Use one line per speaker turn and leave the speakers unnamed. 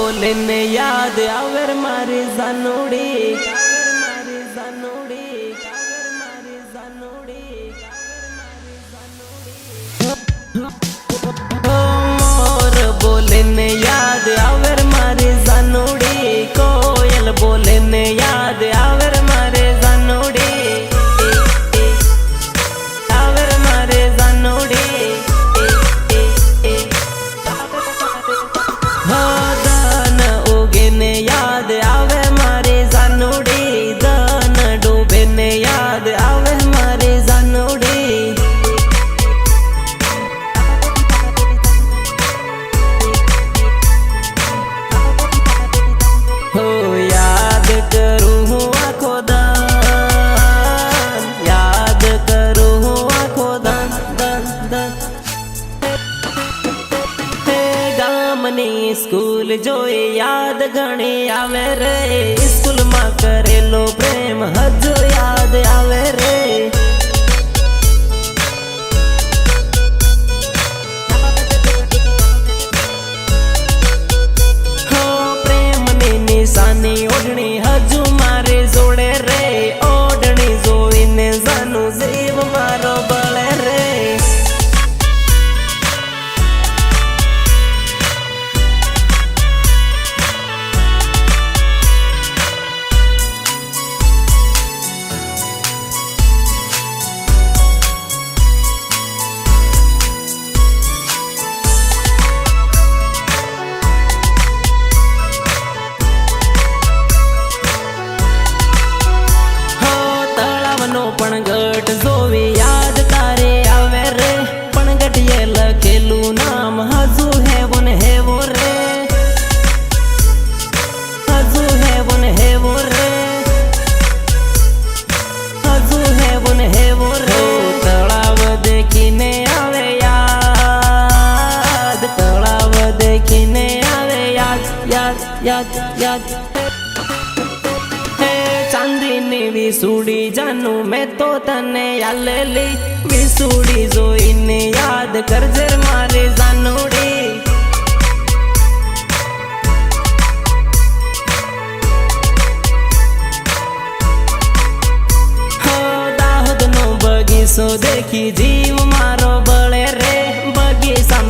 बोले ने याद आवर मारी जानोड़ी मोर बोले ने याद आवर मारी जानोड़ी कोयल बोले ने याद आवर मारे जानोड़ी आवर मारे जानोड़ी दान उगे ने याद आवे मारे जानोड़ी दान डूबे ने याद आवे मारे जानोड़ी हो याद करूँ हूँ आँखो दान याद करूँ हूँ आँखो दान दान दान गामनी स्कूल जोई याद घणी आवे रे स्कूल में करेलो प्रेम हजो याद आवे रे हो प्रेम नी निशानी ओढ़नी हजू मारे जोड़े रे ओढ़नी जोईने जानू जीव मारो बळे रे पण गट जोवी याद तारे आवे रे पण गटिये लखेलू नाम हजू है वो रे हजू है वो रे हजू है वो रे तलाव देखीने आवे याद तलाव देखीने आवे याद याद याद याद चांदीनी विसूड़ी जानू मैं तो तने यालेली विसूड़ी जोईने याद करजे मारे जानोड़ी हो दाहोद नो बगीचो देखी जीव मारो बळे रे बगीचाम